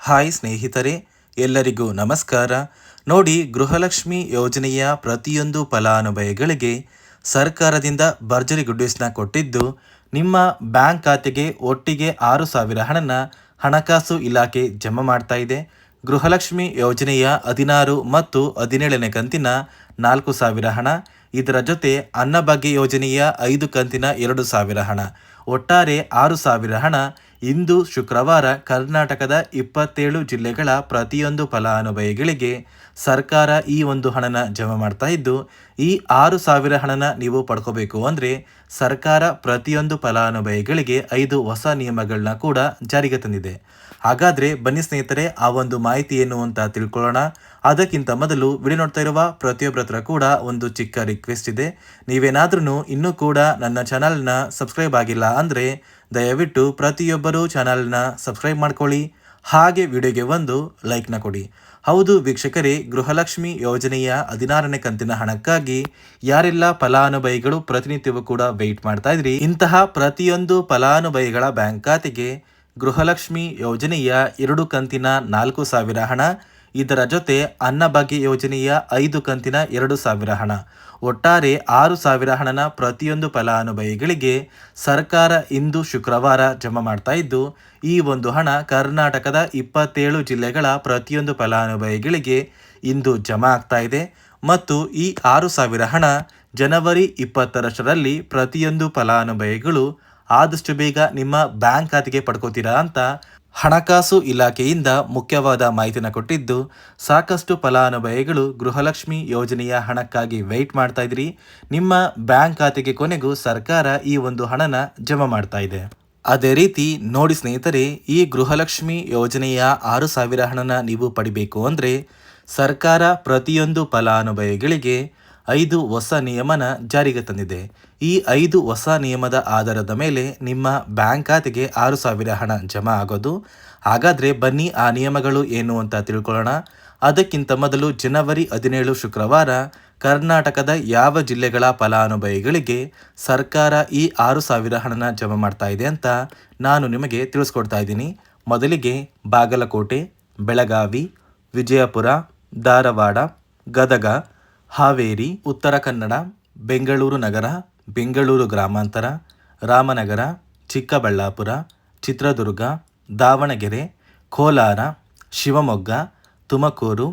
Hi ಸ್ನೇಹಿತರೆ, ಎಲ್ಲರಿಗೂ ನಮಸ್ಕಾರ. ನೋಡಿ, ಗೃಹಲಕ್ಷ್ಮಿ ಯೋಜನೆಯ ಪ್ರತಿಯೊಂದು ಫಲಾನುಭವಿಗಳಿಗೆ ಸರ್ಕಾರದಿಂದ ಭರ್ಜರಿ ಗುಡ್ ನ್ಯೂಸ್ನ ಕೊಟ್ಟಿದ್ದು, ನಿಮ್ಮ ಬ್ಯಾಂಕ್ ಖಾತೆಗೆ ಒಟ್ಟಿಗೆ 6,000 ಹಣನ ಹಣಕಾಸು ಇಲಾಖೆ ಜಮಾ ಮಾಡ್ತಾ ಇದೆ. ಗೃಹಲಕ್ಷ್ಮಿ ಯೋಜನೆಯ 16 ಮತ್ತು 17ನೇ ಕಂತಿನ 4,000 ಹಣ, ಇದರ ಜೊತೆ ಅನ್ನಭಾಗ್ಯ ಯೋಜನೆಯ 5 ಕಂತಿನ 2,000 ಹಣ, ಒಟ್ಟಾರೆ 6,000 ಹಣ ಇಂದು ಶುಕ್ರವಾರ ಕರ್ನಾಟಕದ 27 ಜಿಲ್ಲೆಗಳ ಪ್ರತಿಯೊಂದು ಫಲಾನುಭವಿಗಳಿಗೆ ಸರ್ಕಾರ ಈ ಒಂದು ಹಣನ ಜಮಾ ಮಾಡ್ತಾ ಇದ್ದು, ಈ 6,000 ಹಣನ ನೀವು ಪಡ್ಕೋಬೇಕು ಅಂದರೆ ಸರ್ಕಾರ ಪ್ರತಿಯೊಂದು ಫಲಾನುಭವಿಗಳಿಗೆ 5 ಹೊಸ ನಿಯಮಗಳನ್ನ ಕೂಡ ಜಾರಿಗೆ ತಂದಿದೆ. ಹಾಗಾದರೆ ಬನ್ನಿ ಸ್ನೇಹಿತರೆ, ಆ ಒಂದು ಮಾಹಿತಿ ಏನು ಅಂತ ತಿಳ್ಕೊಳ್ಳೋಣ. ಅದಕ್ಕಿಂತ ಮೊದಲು ವಿಡಿಯೋ ನೋಡ್ತಾ ಇರುವ ಪ್ರತಿಯೊಬ್ಬರ ಹತ್ರ ಕೂಡ ಒಂದು ಚಿಕ್ಕ ರಿಕ್ವೆಸ್ಟ್ ಇದೆ. ನೀವೇನಾದ್ರೂ ಇನ್ನೂ ಕೂಡ ನನ್ನ ಚಾನಲ್ನ ಸಬ್ಸ್ಕ್ರೈಬ್ ಆಗಿಲ್ಲ ಅಂದರೆ ದಯವಿಟ್ಟು ಪ್ರತಿಯೊಬ್ಬರು ಚಾನಲ್ನ ಸಬ್ಸ್ಕ್ರೈಬ್ ಮಾಡ್ಕೊಳ್ಳಿ, ಹಾಗೆ ವಿಡಿಯೋಗೆ ಒಂದು ಲೈಕ್ನ ಕೊಡಿ. ಹೌದು ವೀಕ್ಷಕರೇ, ಗೃಹಲಕ್ಷ್ಮಿ ಯೋಜನೆಯ 16ನೇ ಕಂತಿನ ಹಣಕ್ಕಾಗಿ ಯಾರೆಲ್ಲ ಫಲಾನುಭವಿಗಳು ಪ್ರತಿನಿತ್ಯವೂ ಕೂಡ ವೆಯ್ಟ್ ಮಾಡ್ತಾ ಇದ್ರಿ, ಇಂತಹ ಪ್ರತಿಯೊಂದು ಫಲಾನುಭವಿಗಳ ಬ್ಯಾಂಕ್ ಖಾತೆಗೆ ಗೃಹಲಕ್ಷ್ಮಿ ಯೋಜನೆಯ 2 ಕಂತಿನ 4,000 ಹಣ, ಇದರ ಜೊತೆ ಅನ್ನಭಾಗ್ಯ ಯೋಜನೆಯ 5 ಕಂತಿನ 2,000 ಹಣ, ಒಟ್ಟಾರೆ 6,000 ಹಣನ ಪ್ರತಿಯೊಂದು ಫಲಾನುಭವಿಗಳಿಗೆ ಸರ್ಕಾರ ಇಂದು ಶುಕ್ರವಾರ ಜಮಾ ಮಾಡ್ತಾ ಇದ್ದು, ಈ ಒಂದು ಹಣ ಕರ್ನಾಟಕದ 27 ಜಿಲ್ಲೆಗಳ ಪ್ರತಿಯೊಂದು ಫಲಾನುಭವಿಗಳಿಗೆ ಇಂದು ಜಮಾ ಆಗ್ತಾ ಇದೆ. ಮತ್ತು ಈ 6,000 ಹಣ ಜನವರಿ 20ರಷ್ಟರಲ್ಲಿ ಪ್ರತಿಯೊಂದು ಫಲಾನುಭವಿಗಳು ಆದಷ್ಟು ಬೇಗ ನಿಮ್ಮ ಬ್ಯಾಂಕ್ ಖಾತೆಗೆ ಪಡ್ಕೋತೀರಾ ಅಂತ ಹಣಕಾಸು ಇಲಾಖೆಯಿಂದ ಮುಖ್ಯವಾದ ಮಾಹಿತಿನ ಕೊಟ್ಟಿದ್ದು, ಸಾಕಷ್ಟು ಫಲಾನುಭವಿಗಳು ಗೃಹಲಕ್ಷ್ಮಿ ಯೋಜನೆಯ ಹಣಕ್ಕಾಗಿ ವೆಯ್ಟ್ ಮಾಡ್ತಾ ಇದ್ರಿ. ನಿಮ್ಮ ಬ್ಯಾಂಕ್ ಖಾತೆಗೆ ಕೊನೆಗೂ ಸರ್ಕಾರ ಈ ಒಂದು ಹಣನ ಜಮಾ ಮಾಡ್ತಾ ಇದೆ. ಅದೇ ರೀತಿ ನೋಡಿ ಸ್ನೇಹಿತರೆ, ಈ ಗೃಹಲಕ್ಷ್ಮಿ ಯೋಜನೆಯ 6,000 ಹಣನ ನೀವು ಪಡಿಬೇಕು ಅಂದರೆ ಸರ್ಕಾರ ಪ್ರತಿಯೊಂದು ಫಲಾನುಭವಿಗಳಿಗೆ 5 ಹೊಸ ನಿಯಮನ ಜಾರಿಗೆ ತಂದಿದೆ. ಈ 5 ಹೊಸ ನಿಯಮದ ಆಧಾರದ ಮೇಲೆ ನಿಮ್ಮ ಬ್ಯಾಂಕ್ ಖಾತೆಗೆ 6,000 ಹಣ ಜಮಾ ಆಗೋದು. ಹಾಗಾದರೆ ಬನ್ನಿ ಆ ನಿಯಮಗಳು ಏನು ಅಂತ ತಿಳ್ಕೊಳ್ಳೋಣ. ಅದಕ್ಕಿಂತ ಮೊದಲು ಜನವರಿ 17 ಶುಕ್ರವಾರ ಕರ್ನಾಟಕದ ಯಾವ ಜಿಲ್ಲೆಗಳ ಫಲಾನುಭವಿಗಳಿಗೆ ಸರ್ಕಾರ ಈ 6,000 ಹಣನ ಜಮಾ ಮಾಡ್ತಾ ಇದೆ ಅಂತ ನಾನು ನಿಮಗೆ ತಿಳಿಸ್ಕೊಡ್ತಾ ಇದ್ದೀನಿ. ಮೊದಲಿಗೆ ಬಾಗಲಕೋಟೆ, ಬೆಳಗಾವಿ, ವಿಜಯಪುರ, ಧಾರವಾಡ, ಗದಗ, ಹಾವೇರಿ, ಉತ್ತರ ಕನ್ನಡ, ಬೆಂಗಳೂರು ನಗರ, ಬೆಂಗಳೂರು ಗ್ರಾಮಾಂತರ, ರಾಮನಗರ, ಚಿಕ್ಕಬಳ್ಳಾಪುರ, ಚಿತ್ರದುರ್ಗ, ದಾವಣಗೆರೆ, ಕೋಲಾರ, ಶಿವಮೊಗ್ಗ, ತುಮಕೂರು,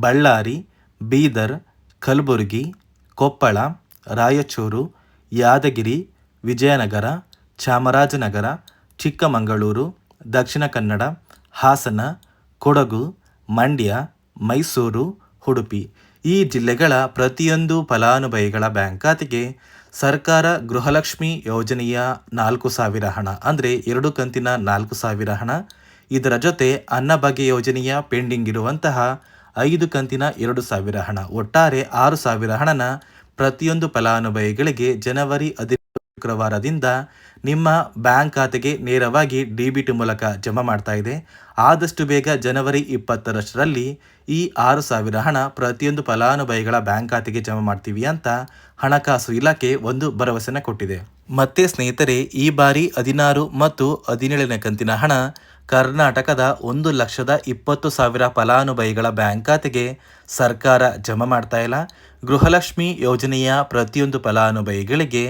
ಬಳ್ಳಾರಿ, ಬೀದರ್, ಕಲಬುರಗಿ, ಕೊಪ್ಪಳ, ರಾಯಚೂರು, ಯಾದಗಿರಿ, ವಿಜಯನಗರ, ಚಾಮರಾಜನಗರ, ಚಿಕ್ಕಮಗಳೂರು, ದಕ್ಷಿಣ ಕನ್ನಡ, ಹಾಸನ, ಕೊಡಗು, ಮಂಡ್ಯ, ಮೈಸೂರು, ಉಡುಪಿ ಈ ಜಿಲ್ಲೆಗಳ ಪ್ರತಿಯೊಂದು ಫಲಾನುಭವಿಗಳ ಬ್ಯಾಂಕ್ ಖಾತೆಗೆ ಸರ್ಕಾರ ಗೃಹಲಕ್ಷ್ಮಿ ಯೋಜನೆಯ 4,000 ಹಣ ಅಂದರೆ 2 ಕಂತಿನ 4,000 ಹಣ, ಇದರ ಜೊತೆ ಅನ್ನಭಾಗ್ಯ ಯೋಜನೆಯ ಪೆಂಡಿಂಗ್ ಇರುವಂತಹ 5 ಕಂತಿನ 2,000 ಹಣ, ಒಟ್ಟಾರೆ 6,000 ಹಣನ ಪ್ರತಿಯೊಂದು ಫಲಾನುಭವಿಗಳಿಗೆ ಜನವರಿ 17 ಶುಕ್ರವಾರದಿಂದ ನಿಮ್ಮ ಬ್ಯಾಂಕ್ ಖಾತೆಗೆ ನೇರವಾಗಿ ಡಿಬಿಟಿ ಮೂಲಕ ಜಮಾ ಮಾಡ್ತಾ ಇದೆ. ಆದಷ್ಟು ಬೇಗ ಜನವರಿ 20ರಷ್ಟರಲ್ಲಿ ಈ 6,000 ಹಣ ಪ್ರತಿಯೊಂದು ಫಲಾನುಭವಿಗಳ ಬ್ಯಾಂಕ್ ಖಾತೆಗೆ ಜಮಾ ಮಾಡ್ತೀವಿ ಅಂತ ಹಣಕಾಸು ಇಲಾಖೆ ಒಂದು ಭರವಸೆನ ಕೊಟ್ಟಿದೆ. ಮತ್ತೆ ಸ್ನೇಹಿತರೆ, ಈ ಬಾರಿ 16 ಮತ್ತು 17ನೇ ಕಂತಿನ ಹಣ ಕರ್ನಾಟಕದ 1,20,000 ಫಲಾನುಭವಿಗಳ ಬ್ಯಾಂಕ್ ಖಾತೆಗೆ ಸರ್ಕಾರ ಜಮಾ ಮಾಡ್ತಾ ಇಲ್ಲ. ಗೃಹಲಕ್ಷ್ಮಿ ಯೋಜನೆಯ ಪ್ರತಿಯೊಂದು ಫಲಾನುಭವಿಗಳಿಗೆ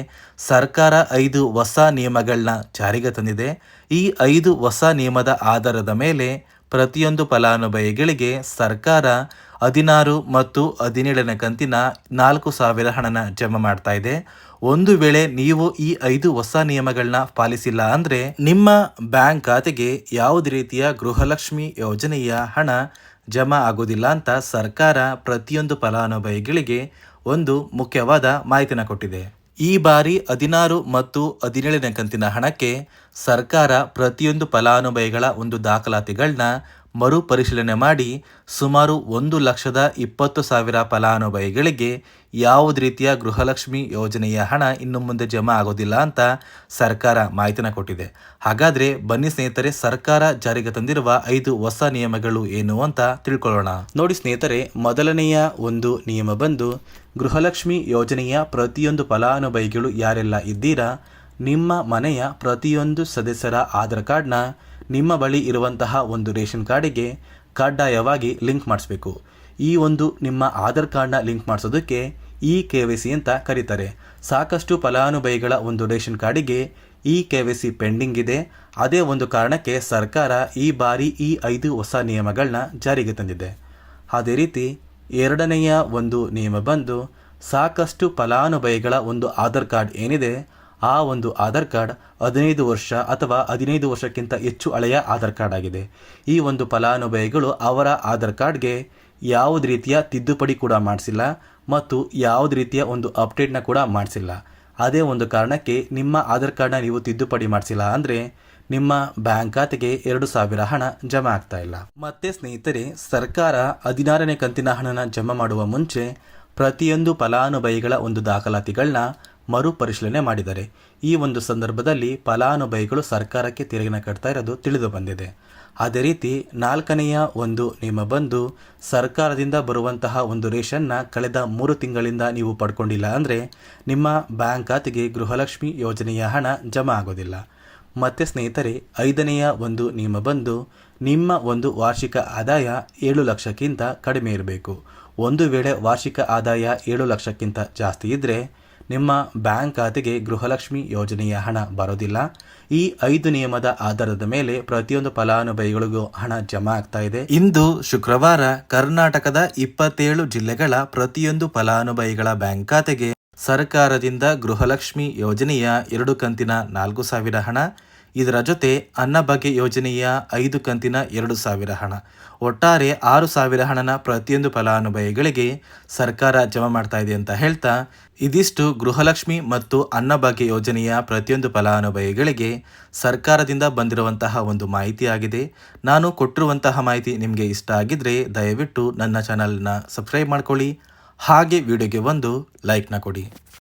ಸರ್ಕಾರ 5 ಹೊಸ ನಿಯಮಗಳನ್ನ ಜಾರಿಗೆ ತಂದಿದೆ. ಈ 5 ಹೊಸ ನಿಯಮದ ಆಧಾರದ ಮೇಲೆ ಪ್ರತಿಯೊಂದು ಫಲಾನುಭವಿಗಳಿಗೆ ಸರ್ಕಾರ 16 ಮತ್ತು 17ನೇ ಕಂತಿನ 4,000 ಹಣನ ಜಮಾ ಮಾಡ್ತಾ ಇದೆ. ಒಂದು ವೇಳೆ ನೀವು ಈ 5 ಹೊಸ ನಿಯಮಗಳನ್ನ ಪಾಲಿಸಿಲ್ಲ ಅಂದರೆ ನಿಮ್ಮ ಬ್ಯಾಂಕ್ ಖಾತೆಗೆ ಯಾವುದೇ ರೀತಿಯ ಗೃಹಲಕ್ಷ್ಮಿ ಯೋಜನೆಯ ಹಣ ಜಮಾ ಆಗೋದಿಲ್ಲ ಅಂತ ಸರ್ಕಾರ ಪ್ರತಿಯೊಂದು ಫಲಾನುಭವಿಗಳಿಗೆ ಒಂದು ಮುಖ್ಯವಾದ ಮಾಹಿತಿನ ಕೊಟ್ಟಿದೆ. ಈ ಬಾರಿ 16 ಮತ್ತು 17ನೇ ಕಂತಿನ ಹಣಕ್ಕೆ ಸರ್ಕಾರ ಪ್ರತಿಯೊಂದು ಫಲಾನುಭವಿಗಳ ಒಂದು ದಾಖಲಾತಿಗಳನ್ನ ಮರುಪರಿಶೀಲನೆ ಮಾಡಿ ಸುಮಾರು 1,20,000 ಫಲಾನುಭವಿಗಳಿಗೆ ಯಾವುದೇ ರೀತಿಯ ಗೃಹಲಕ್ಷ್ಮಿ ಯೋಜನೆಯ ಹಣ ಇನ್ನು ಮುಂದೆ ಜಮಾ ಆಗೋದಿಲ್ಲ ಅಂತ ಸರ್ಕಾರ ಮಾಹಿತಿನ ಕೊಟ್ಟಿದೆ. ಹಾಗಾದರೆ ಬನ್ನಿ ಸ್ನೇಹಿತರೆ, ಸರ್ಕಾರ ಜಾರಿಗೆ ತಂದಿರುವ 5 ಹೊಸ ನಿಯಮಗಳು ಏನು ಅಂತ ತಿಳ್ಕೊಳ್ಳೋಣ. ನೋಡಿ ಸ್ನೇಹಿತರೆ, ಮೊದಲನೆಯ ಒಂದು ನಿಯಮ ಬಂದು ಗೃಹಲಕ್ಷ್ಮಿ ಯೋಜನೆಯ ಪ್ರತಿಯೊಂದು ಫಲಾನುಭವಿಗಳು ಯಾರೆಲ್ಲ ಇದ್ದೀರಾ, ನಿಮ್ಮ ಮನೆಯ ಪ್ರತಿಯೊಂದು ಸದಸ್ಯರ ಆಧಾರ್ ಕಾರ್ಡ್ನ ನಿಮ್ಮ ಬಳಿ ಇರುವಂತಹ ಒಂದು ರೇಷನ್ ಕಾರ್ಡಿಗೆ ಕಡ್ಡಾಯವಾಗಿ ಲಿಂಕ್ ಮಾಡಿಸ್ಬೇಕು. ಈ ಒಂದು ನಿಮ್ಮ ಆಧಾರ್ ಕಾರ್ಡ್ನ ಲಿಂಕ್ ಮಾಡಿಸೋದಕ್ಕೆ KYC ಅಂತ ಕರೀತಾರೆ. ಸಾಕಷ್ಟು ಫಲಾನುಭವಿಗಳ ಒಂದು ರೇಷನ್ ಕಾರ್ಡಿಗೆ KYC ಪೆಂಡಿಂಗ್ ಇದೆ. ಅದೇ ಒಂದು ಕಾರಣಕ್ಕೆ ಸರ್ಕಾರ ಈ ಬಾರಿ 5 ಹೊಸ ನಿಯಮಗಳನ್ನ ಜಾರಿಗೆ ತಂದಿದೆ. ಅದೇ ರೀತಿ ಎರಡನೆಯ ಒಂದು ನಿಯಮ ಬಂದು ಸಾಕಷ್ಟು ಫಲಾನುಭವಿಗಳ ಒಂದು ಆಧಾರ್ ಕಾರ್ಡ್ ಏನಿದೆ, ಆ ಒಂದು ಆಧಾರ್ ಕಾರ್ಡ್ 15 ವರ್ಷ ಅಥವಾ 15 ವರ್ಷಕ್ಕಿಂತ ಹೆಚ್ಚು ಹಳೆಯ ಆಧಾರ್ ಕಾರ್ಡ್ ಆಗಿದೆ. ಈ ಒಂದು ಫಲಾನುಭವಿಗಳು ಅವರ ಆಧಾರ್ ಕಾರ್ಡ್ಗೆ ಯಾವುದೇ ರೀತಿಯ ತಿದ್ದುಪಡಿ ಕೂಡ ಮಾಡಿಸಿಲ್ಲ ಮತ್ತು ಯಾವುದೇ ರೀತಿಯ ಒಂದು ಅಪ್ಡೇಟ್ನ ಕೂಡ ಮಾಡಿಸಿಲ್ಲ. ಅದೇ ಒಂದು ಕಾರಣಕ್ಕೆ ನಿಮ್ಮ ಆಧಾರ್ ಕಾರ್ಡ್ನ ನೀವು ತಿದ್ದುಪಡಿ ಮಾಡಿಸಿಲ್ಲ ಅಂದರೆ ನಿಮ್ಮ ಬ್ಯಾಂಕ್ ಖಾತೆಗೆ 2,000 ಹಣ ಜಮಾ ಆಗ್ತಾ ಇಲ್ಲ. ಮತ್ತೆ ಸ್ನೇಹಿತರೆ, ಸರ್ಕಾರ 16ನೇ ಕಂತಿನ ಹಣನ ಜಮಾ ಮಾಡುವ ಮುಂಚೆ ಪ್ರತಿಯೊಂದು ಫಲಾನುಭವಿಗಳ ಒಂದು ದಾಖಲಾತಿಗಳನ್ನ ಮರುಪರಿಶೀಲನೆ ಮಾಡಿದ್ದಾರೆ. ಈ ಒಂದು ಸಂದರ್ಭದಲ್ಲಿ ಫಲಾನುಭವಿಗಳು ಸರ್ಕಾರಕ್ಕೆ ತೆರಿಗೆನ ಕಟ್ತಾ ಇರೋದು ತಿಳಿದು ಬಂದಿದೆ. ಅದೇ ರೀತಿ 4ನೆಯ ಒಂದು ನಿಯಮ ಬಂದು ಸರ್ಕಾರದಿಂದ ಬರುವಂತಹ ಒಂದು ರೇಷನ್ನ ಕಳೆದ 3 ತಿಂಗಳಿಂದ ನೀವು ಪಡ್ಕೊಂಡಿಲ್ಲ ಅಂದರೆ ನಿಮ್ಮ ಬ್ಯಾಂಕ್ ಖಾತೆಗೆ ಗೃಹಲಕ್ಷ್ಮಿ ಯೋಜನೆಯ ಹಣ ಜಮಾ ಆಗೋದಿಲ್ಲ. ಮತ್ತು ಸ್ನೇಹಿತರೆ, 5ನೆಯ ಒಂದು ನಿಯಮ ಬಂದು ನಿಮ್ಮ ಒಂದು ವಾರ್ಷಿಕ ಆದಾಯ 7 ಲಕ್ಷಕ್ಕಿಂತ ಕಡಿಮೆ ಇರಬೇಕು. ಒಂದು ವೇಳೆ ವಾರ್ಷಿಕ ಆದಾಯ 7 ಲಕ್ಷಕ್ಕಿಂತ ಜಾಸ್ತಿ ಇದ್ದರೆ ನಿಮ್ಮ ಬ್ಯಾಂಕ್ ಖಾತೆಗೆ ಗೃಹಲಕ್ಷ್ಮಿ ಯೋಜನೆಯ ಹಣ ಬರೋದಿಲ್ಲ. ಈ 5 ನಿಯಮದ ಆಧಾರದ ಮೇಲೆ ಪ್ರತಿಯೊಂದು ಫಲಾನುಭವಿಗಳಿಗೂ ಹಣ ಜಮಾ ಆಗ್ತಾ ಇದೆ. ಇಂದು ಶುಕ್ರವಾರ ಕರ್ನಾಟಕದ 27 ಜಿಲ್ಲೆಗಳ ಪ್ರತಿಯೊಂದು ಫಲಾನುಭವಿಗಳ ಬ್ಯಾಂಕ್ ಖಾತೆಗೆ ಸರ್ಕಾರದಿಂದ ಗೃಹಲಕ್ಷ್ಮಿ ಯೋಜನೆಯ 2 ಕಂತಿನ 4,000 ಹಣ, ಇದರ ಜೊತೆ ಅನ್ನಭಾಗ್ಯ ಯೋಜನೆಯ 5 ಕಂತಿನ 2,000 ಹಣ, ಒಟ್ಟಾರೆ 6,000 ಹಣನ ಪ್ರತಿಯೊಂದು ಫಲಾನುಭವಿಗಳಿಗೆ ಸರ್ಕಾರ ಜಮಾ ಮಾಡ್ತಾ ಇದೆ ಅಂತ ಹೇಳ್ತಾ, ಇದಿಷ್ಟು ಗೃಹಲಕ್ಷ್ಮಿ ಮತ್ತು ಅನ್ನಭಾಗ್ಯ ಯೋಜನೆಯ ಪ್ರತಿಯೊಂದು ಫಲಾನುಭವಿಗಳಿಗೆ ಸರ್ಕಾರದಿಂದ ಬಂದಿರುವಂತಹ ಒಂದು ಮಾಹಿತಿಯಾಗಿದೆ. ನಾನು ಕೊಟ್ಟಿರುವಂತಹ ಮಾಹಿತಿ ನಿಮಗೆ ಇಷ್ಟ ಆಗಿದ್ರೆ ದಯವಿಟ್ಟು ನನ್ನ ಚಾನಲ್ನ ಸಬ್ಸ್ಕ್ರೈಬ್ ಮಾಡ್ಕೊಳ್ಳಿ. ಹಾಗೆ ವಿಡಿಯೋಗೆ ಒಂದು ಲೈಕ್ನ ಕೊಡಿ.